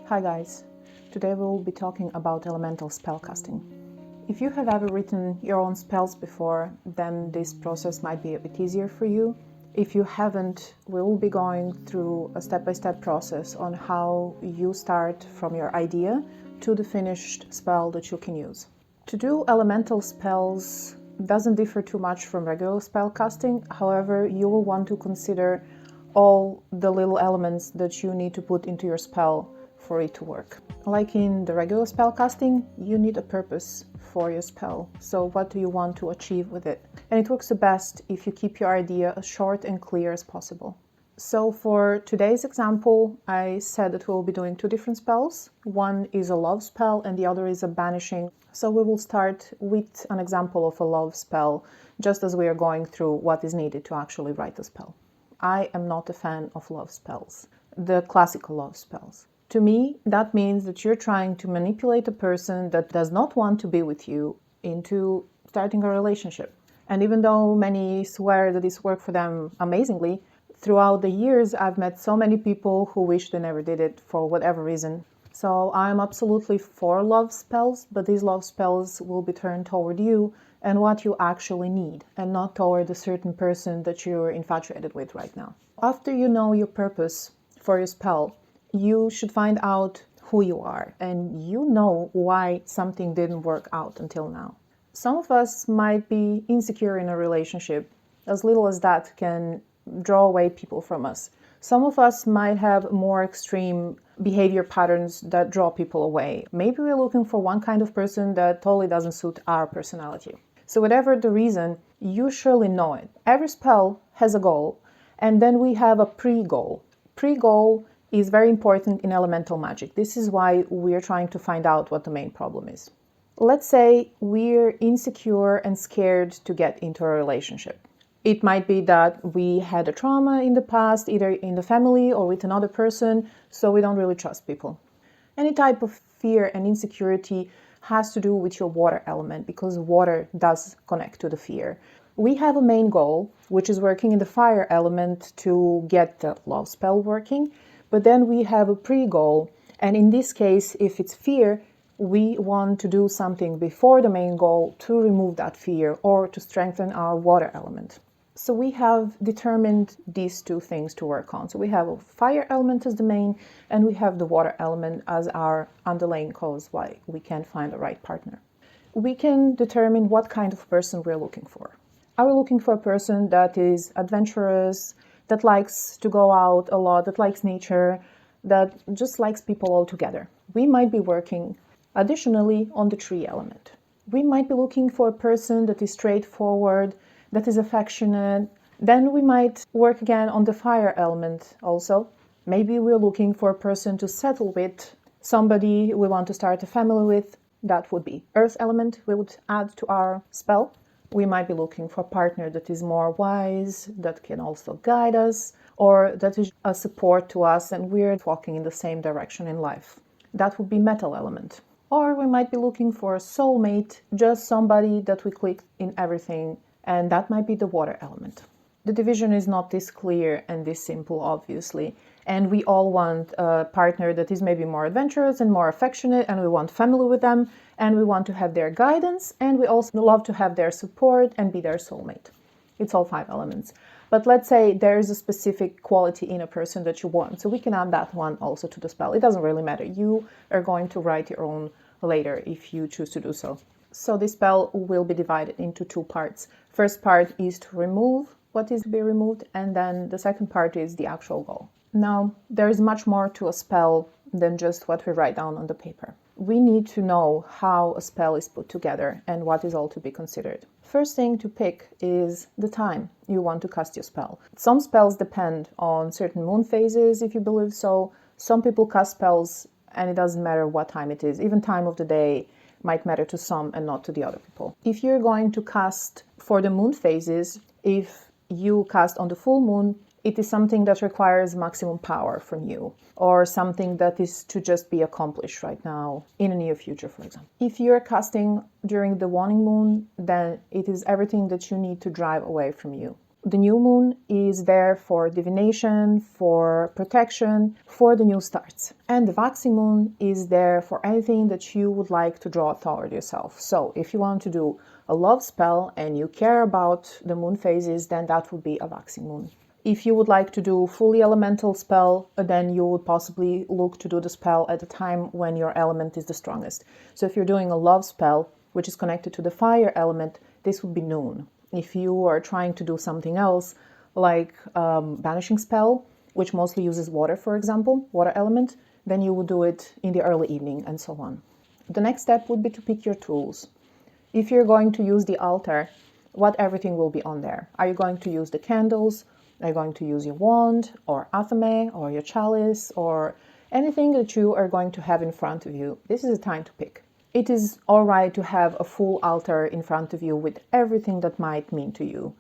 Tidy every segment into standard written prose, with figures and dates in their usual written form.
Hi guys, today we will be talking about elemental spellcasting. If you have ever written your own spells before, then this process might be a bit easier for you. If you haven't, we will be going through a step-by-step process on how you start from your idea to the finished spell that you can use. To do elemental spells doesn't differ too much from regular spellcasting, however, you will want to consider all the little elements that you need to put into your spell for it to work. Like in the regular spellcasting, you need a purpose for your spell. So what do you want to achieve with it? And it works the best if you keep your idea as short and clear as possible. So for today's example, I said that we'll be doing two different spells. One is a love spell and the other is a banishing. So we will start with an example of a love spell, just as we are going through what is needed to actually write the spell. I am not a fan of love spells, the classical love spells. To me, that means that you're trying to manipulate a person that does not want to be with you into starting a relationship. And even though many swear that this worked for them amazingly, throughout the years I've met so many people who wish they never did it for whatever reason. So I'm absolutely for love spells, but these love spells will be turned toward you and what you actually need, and not toward a certain person that you're infatuated with right now. After you know your purpose for your spell, you should find out who you are and you know why something didn't work out until now. Some of us might be insecure in a relationship. As little as that can draw away people from us. Some of us might have more extreme behavior patterns that draw people away. Maybe we're looking for one kind of person that totally doesn't suit our personality. So whatever the reason, you surely know it. Every spell has a goal, and then we have a pre-goal. Pre-goal is very important in elemental magic. This is why we're trying to find out what the main problem is. Let's say we're insecure and scared to get into a relationship. It might be that we had a trauma in the past, either in the family or with another person, so we don't really trust people. Any type of fear and insecurity has to do with your water element, because water does connect to the fear. We have a main goal, which is working in the fire element to get the love spell working, but then we have a pre-goal, and in this case, if it's fear, we want to do something before the main goal to remove that fear or to strengthen our water element. So we have determined these two things to work on. So we have a fire element as the main, and we have the water element as our underlying cause why we can't find the right partner. We can determine what kind of person we're looking for. Are we looking for a person that is adventurous, that likes to go out a lot, that likes nature, that just likes people all together? We might be working additionally on the tree element. We might be looking for a person that is straightforward, that is affectionate. Then we might work again on the fire element also. Maybe we're looking for a person to settle with, somebody we want to start a family with. That would be earth element we would add to our spell. We might be looking for a partner that is more wise, that can also guide us, or that is a support to us and we're walking in the same direction in life. That would be metal element. Or we might be looking for a soulmate, just somebody that we click in everything, and that might be the water element. The division is not this clear and this simple, obviously, and we all want a partner that is maybe more adventurous and more affectionate, and we want family with them, and we want to have their guidance, and we also love to have their support and be their soulmate. It's all 5 elements. But let's say there is a specific quality in a person that you want, so we can add that one also to the spell. It doesn't really matter. You are going to write your own later if you choose to do so. So this spell will be divided into 2 parts. First part is to remove what is to be removed, and then the second part is the actual goal. Now, there is much more to a spell than just what we write down on the paper. We need to know how a spell is put together and what is all to be considered. First thing to pick is the time you want to cast your spell. Some spells depend on certain moon phases, if you believe so. Some people cast spells and it doesn't matter what time it is. Even time of the day might matter to some and not to the other people. If you're going to cast for the moon phases, if you cast on the full moon, it is something that requires maximum power from you, or something that is to just be accomplished right now in the near future, for example. If you're casting during the waning moon, then it is everything that you need to drive away from you. The new moon is there for divination, for protection, for the new starts. And the waxing moon is there for anything that you would like to draw toward yourself. So if you want to do a love spell and you care about the moon phases, then that would be a waxing moon. If you would like to do fully elemental spell, then you would possibly look to do the spell at the time when your element is the strongest. So if you're doing a love spell, which is connected to the fire element, this would be noon. If you are trying to do something else, like Banishing spell, which mostly uses water, for example, water element, then you would do it in the early evening and so on. The next step would be to pick your tools. If you're going to use the altar, what everything will be on there? Are you going to use the candles? Are you going to use your wand or athame or your chalice or anything that you are going to have in front of you? This is the time to pick. It is all right to have a full altar in front of you with everything that might mean to you,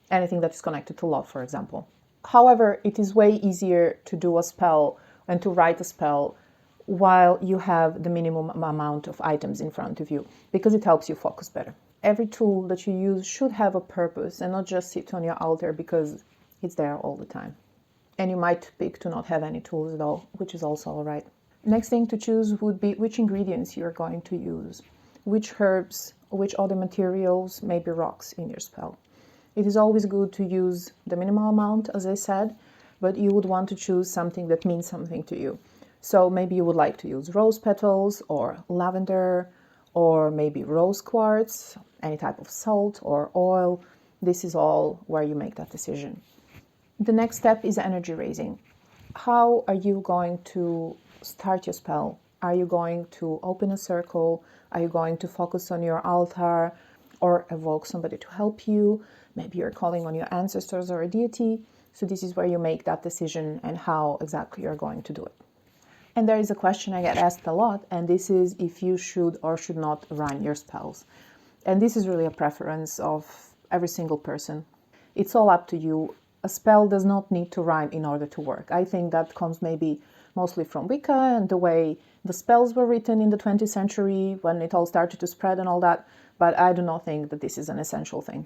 anything that is connected to love, for example. However, it is way easier to do a spell and to write a spell while you have the minimum amount of items in front of you, because it helps you focus better. Every tool that you use should have a purpose and not just sit on your altar because it's there all the time. And you might pick to not have any tools at all, which is also all right. Next thing to choose would be which ingredients you're going to use, which herbs, which other materials, maybe rocks in your spell. It is always good to use the minimal amount, as I said, but you would want to choose something that means something to you. So maybe you would like to use rose petals or lavender or maybe rose quartz, any type of salt or oil. This is all where you make that decision. The next step is energy raising. How are you going to start your spell? Are you going to open a circle? Are you going to focus on your altar or evoke somebody to help you? Maybe you're calling on your ancestors or a deity. So this is where you make that decision and how exactly you're going to do it. And there is a question I get asked a lot, and this is if you should or should not rhyme your spells. And this is really a preference of every single person. It's all up to you. A spell does not need to rhyme in order to work. I think that comes maybe mostly from Wicca and the way the spells were written in the 20th century when it all started to spread and all that, but I do not think that this is an essential thing.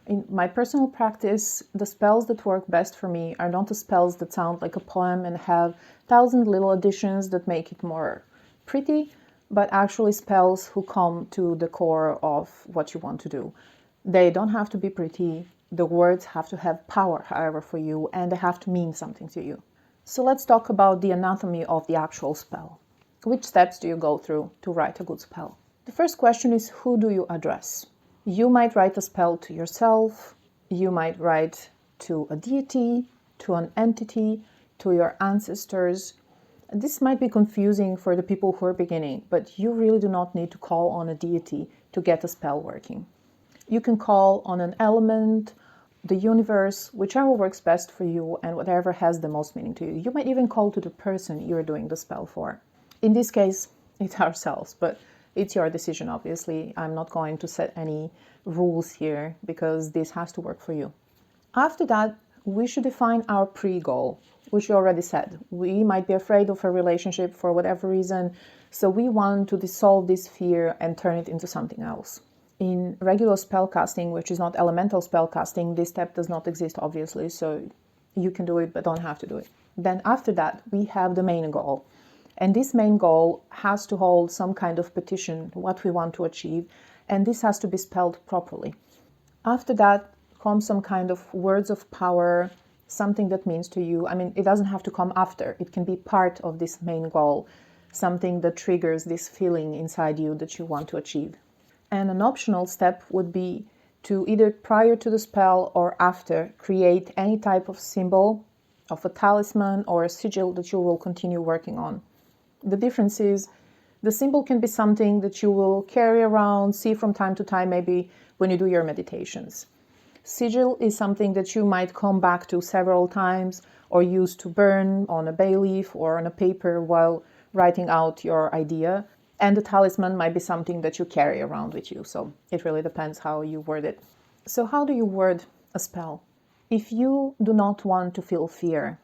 In my personal practice, the spells that work best for me are not the spells that sound like a poem and have 1,000 little additions that make it more pretty, but actually spells who come to the core of what you want to do. They don't have to be pretty. The words have to have power, however, for you, and they have to mean something to you. So let's talk about the anatomy of the actual spell. Which steps do you go through to write a good spell? The first question is, who do you address? You might write a spell to yourself, you might write to a deity, to an entity, to your ancestors. This might be confusing for the people who are beginning, but you really do not need to call on a deity to get a spell working. You can call on an element, the universe, whichever works best for you and whatever has the most meaning to you. You might even call to the person you're doing the spell for. In this case, it's ourselves, but it's your decision, obviously. I'm not going to set any rules here because this has to work for you. After that, we should define our pre-goal, which you already said. We might be afraid of a relationship for whatever reason, so we want to dissolve this fear and turn it into something else. In regular spellcasting, which is not elemental spellcasting, this step does not exist, obviously, so you can do it but don't have to do it. Then after that, we have the main goal. And this main goal has to hold some kind of petition, what we want to achieve, and this has to be spelled properly. After that comes some kind of words of power, something that means to you. I mean, it doesn't have to come after. It can be part of this main goal, something that triggers this feeling inside you that you want to achieve. And an optional step would be to either prior to the spell or after create any type of symbol, of a talisman or a sigil that you will continue working on. The difference is the symbol can be something that you will carry around, see from time to time, maybe when you do your meditations. Sigil is something that you might come back to several times or use to burn on a bay leaf or on a paper while writing out your idea. And the talisman might be something that you carry around with you. So it really depends how you word it. So how do you word a spell? If you do not want to feel fear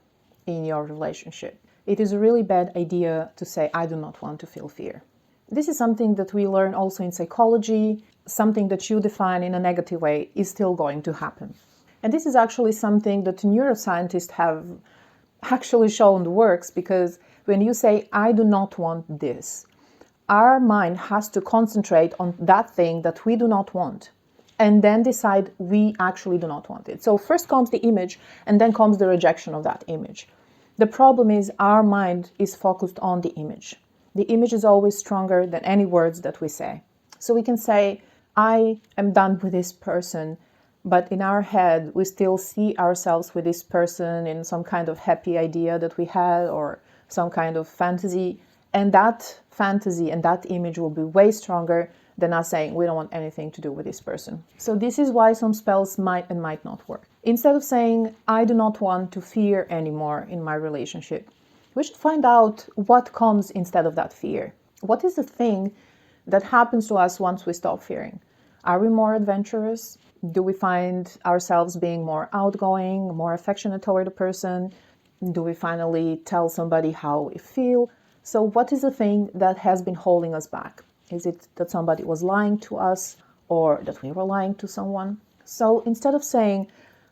in your relationship, it is a really bad idea to say, I do not want to feel fear. This is something that we learn also in psychology. Something that you define in a negative way is still going to happen. And this is actually something that neuroscientists have actually shown works, because when you say, I do not want this, our mind has to concentrate on that thing that we do not want and then decide we actually do not want it. So first comes the image and then comes the rejection of that image. The problem is our mind is focused on the image. The image is always stronger than any words that we say. So we can say, I am done with this person, but in our head, we still see ourselves with this person in some kind of happy idea that we had or some kind of fantasy. And that fantasy and that image will be way stronger than us saying we don't want anything to do with this person. So this is why some spells might and might not work. Instead of saying, I do not want to fear anymore in my relationship, we should find out what comes instead of that fear. What is the thing that happens to us once we stop fearing? Are we more adventurous? Do we find ourselves being more outgoing, more affectionate toward a person? Do we finally tell somebody how we feel? So what is the thing that has been holding us back? Is it that somebody was lying to us or that we were lying to someone? So instead of saying,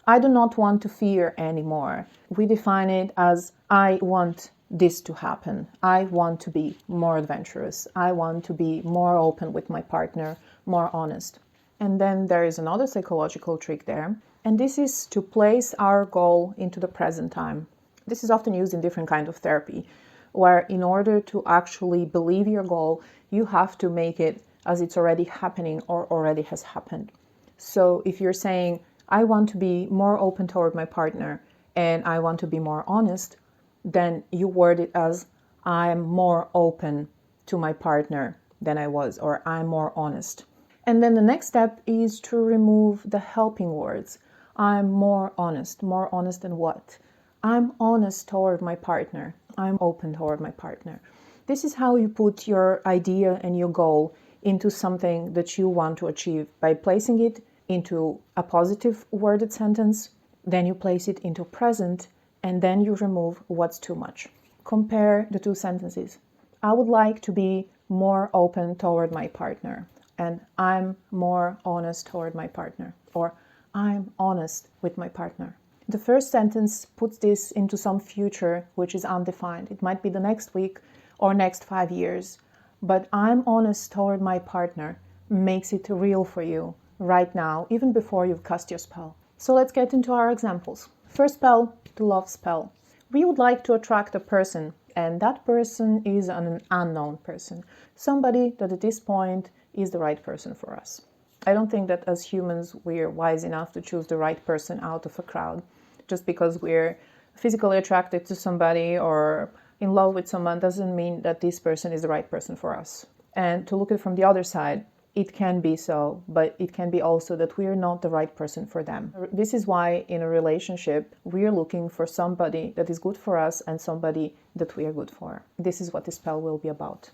I do not want to fear anymore, we define it as, I want this to happen. I want to be more adventurous. I want to be more open with my partner, more honest. And then there is another psychological trick there, and this is to place our goal into the present time. This is often used in different kinds of therapy, where in order to actually believe your goal, you have to make it as it's already happening or already has happened. So if you're saying, I want to be more open toward my partner and I want to be more honest, then you word it as, I'm more open to my partner than I was, or I'm more honest. And then the next step is to remove the helping words. I'm more honest. More honest than what? I'm honest toward my partner. I'm open toward my partner. This is how you put your idea and your goal into something that you want to achieve, by placing it into a positive worded sentence, then you place it into present, and then you remove what's too much. Compare the two sentences. I would like to be more open toward my partner, and I'm more honest toward my partner, or I'm honest with my partner. The first sentence puts this into some future which is undefined. It might be the next week or next 5 years, but I'm honest toward my partner makes it real for you right now, even before you've cast your spell. So let's get into our examples. First spell, the love spell. We would like to attract a person, and that person is an unknown person, somebody that at this point is the right person for us. I don't think that as humans we're wise enough to choose the right person out of a crowd. Just because we're physically attracted to somebody or in love with someone doesn't mean that this person is the right person for us. And to look at it from the other side, it can be so, but it can be also that we're not the right person for them. This is why in a relationship, we're looking for somebody that is good for us and somebody that we are good for. This is what this spell will be about.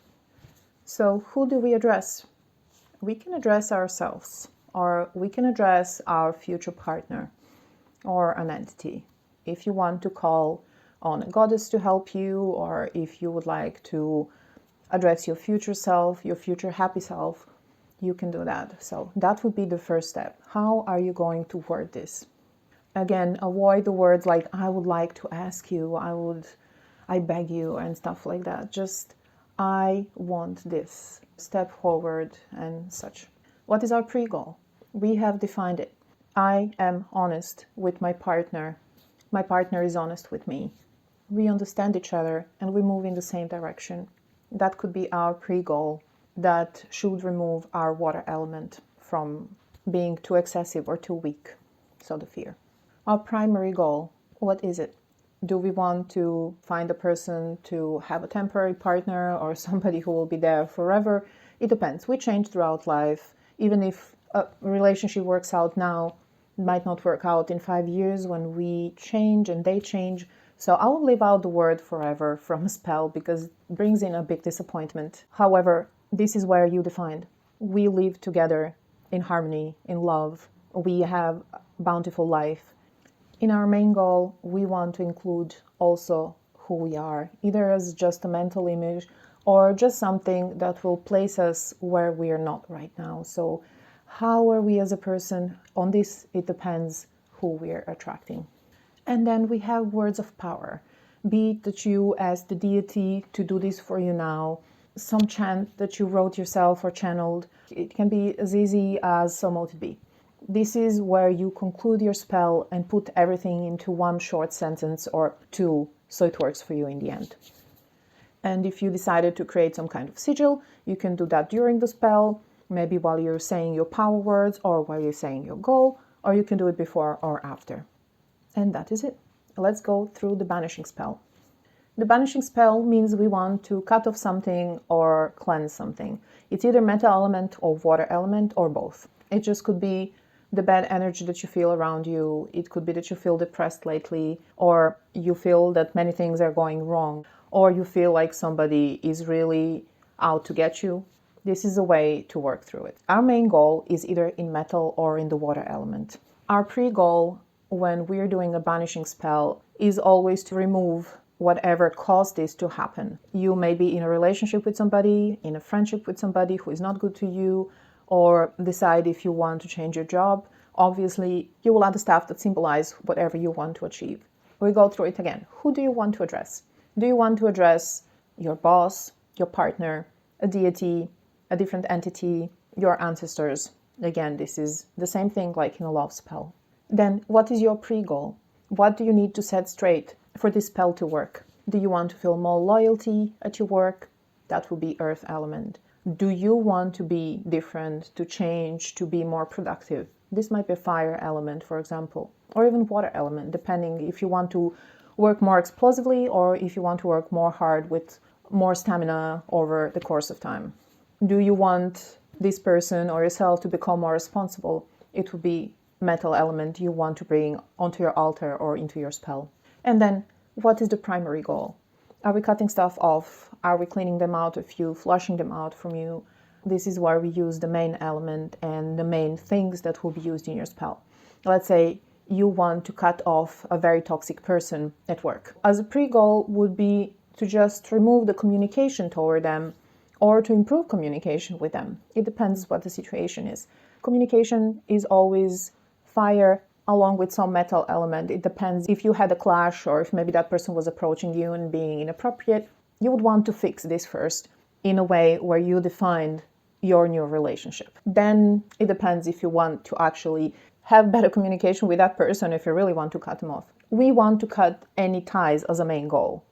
So who do we address? We can address ourselves, or we can address our future partner or an entity. If you want to call on a goddess to help you, or if you would like to address your future self, your future happy self, you can do that. So that would be the first step. How are you going to word this? Again, avoid the words like, I would like to ask you, I beg you, and stuff like that. Just, I want this. Step forward and such. What is our pre-goal? We have defined it. I am honest with my partner. My partner is honest with me. We understand each other and we move in the same direction. That could be our pre-goal. That should remove our water element from being too excessive or too weak. So the fear. Our primary goal, what is it? Do we want to find a person to have a temporary partner or somebody who will be there forever? It depends. We change throughout life. Even if a relationship works out now, it might not work out in 5 years when we change and they change. So I will leave out the word forever from a spell because it brings in a big disappointment. However, this is where you defined. We live together in harmony, in love. We have a bountiful life. In our main goal, we want to include also who we are, either as just a mental image or just something that will place us where we are not right now. So how are we as a person? On this, it depends who we're attracting. And then we have words of power. Be it that you ask the deity to do this for you now, some chant that you wrote yourself or channeled. It can be as easy as so mote it be. This is where you conclude your spell and put everything into one short sentence or two, so it works for you in the end. And if you decided to create some kind of sigil, you can do that during the spell, maybe while you're saying your power words or while you're saying your goal, or you can do it before or after. And that is it. Let's go through the banishing spell. The banishing spell means we want to cut off something or cleanse something. It's either metal element or water element or both. It just could be the bad energy that you feel around you. It could be that you feel depressed lately, or you feel that many things are going wrong, or you feel like somebody is really out to get you. This is a way to work through it. Our main goal is either in metal or in the water element. Our pre-goal when we're doing a banishing spell is always to remove whatever caused this to happen. You may be in a relationship with somebody, in a friendship with somebody who is not good to you, or decide if you want to change your job. Obviously, you will add the stuff that symbolize whatever you want to achieve. We go through it again. Who do you want to address? Do you want to address your boss, your partner, a deity, a different entity, your ancestors? Again, this is the same thing like in a love spell. Then, what is your pre-goal? What do you need to set straight for this spell to work? Do you want to feel more loyalty at your work? That would be earth element. Do you want to be different, to change, to be more productive? This might be fire element, for example, or even water element, depending if you want to work more explosively or if you want to work more hard with more stamina over the course of time. Do you want this person or yourself to become more responsible? It would be metal element you want to bring onto your altar or into your spell. And then, what is the primary goal? Are we cutting stuff off? Are we cleaning them out of you, flushing them out from you? This is where we use the main element and the main things that will be used in your spell. Let's say you want to cut off a very toxic person at work. As a pre-goal would be to just remove the communication toward them or to improve communication with them. It depends what the situation is. Communication is always fire along with some metal element. It depends if you had a clash or if maybe that person was approaching you and being inappropriate. You would want to fix this first in a way where you defined your new relationship. Then it depends if you want to actually have better communication with that person, if you really want to cut them off. We want to cut any ties as a main goal.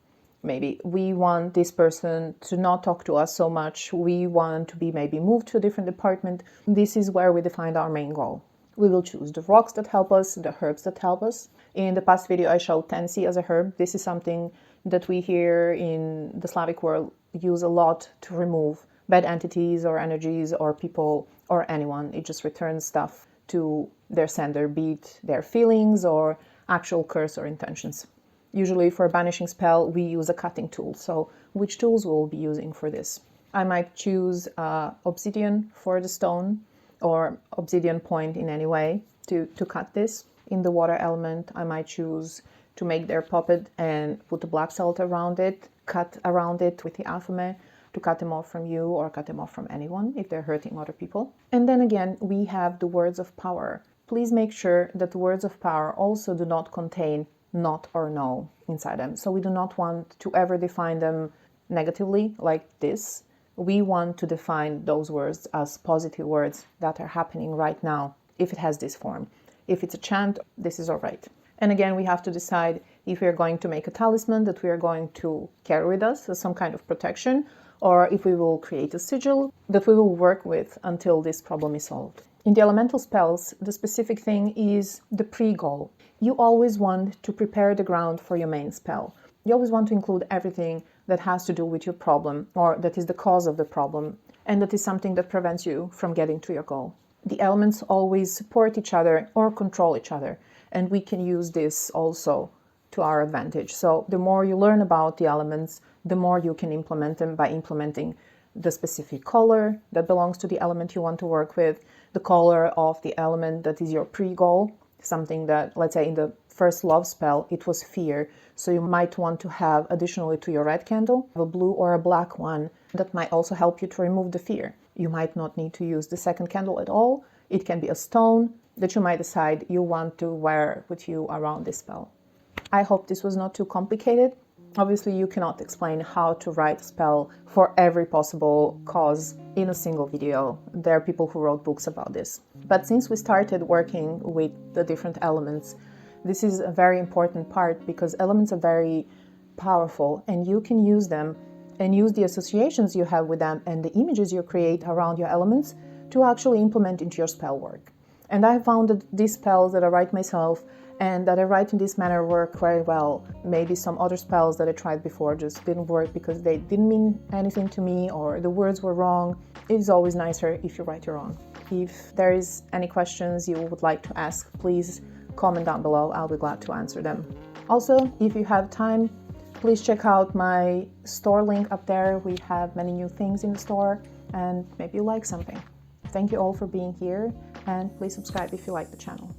Maybe we want this person to not talk to us so much. We want to be maybe moved to a different department. This is where we defined our main goal. We will choose the rocks that help us, the herbs that help us. In the past video, I showed tansy as a herb. This is something that we here in the Slavic world use a lot to remove bad entities or energies or people or anyone. It just returns stuff to their sender, be it their feelings or actual curse or intentions. Usually for a banishing spell, we use a cutting tool. So which tools we'll be using for this? I might choose obsidian for the stone, or obsidian point in any way to cut this. In the water element, I might choose to make their puppet and put a black salt around it, cut around it with the aphame to cut them off from you or cut them off from anyone if they're hurting other people. And then again, we have the words of power. Please make sure that the words of power also do not contain not or no inside them. So we do not want to ever define them negatively like this. We want to define those words as positive words that are happening right now, if it has this form. If it's a chant, this is all right. And again, we have to decide if we are going to make a talisman that we are going to carry with us as some kind of protection, or if we will create a sigil that we will work with until this problem is solved. In the elemental spells, the specific thing is the pre-goal. You always want to prepare the ground for your main spell. You always want to include everything that has to do with your problem or that is the cause of the problem, and that is something that prevents you from getting to your goal. The elements always support each other or control each other, and we can use this also to our advantage. So the more you learn about the elements, the more you can implement them by implementing the specific color that belongs to the element you want to work with, the color of the element that is your pre-goal, something that, let's say in the first love spell, it was fear. So you might want to have, additionally to your red candle, a blue or a black one that might also help you to remove the fear. You might not need to use the second candle at all. It can be a stone. that you might decide you want to wear with you around this spell. I hope this was not too complicated. Obviously, you cannot explain how to write a spell for every possible cause in a single video. There are people who wrote books about this. But since we started working with the different elements, this is a very important part because elements are very powerful and you can use them and use the associations you have with them and the images you create around your elements to actually implement into your spell work. And I found that these spells that I write myself and that I write in this manner work very well. Maybe some other spells that I tried before just didn't work because they didn't mean anything to me or the words were wrong. It is always nicer if you write your own. If there is any questions you would like to ask, please comment down below. I'll be glad to answer them. Also, if you have time, please check out my store link up there. We have many new things in the store and maybe you like something. Thank you all for being here and please subscribe if you like the channel.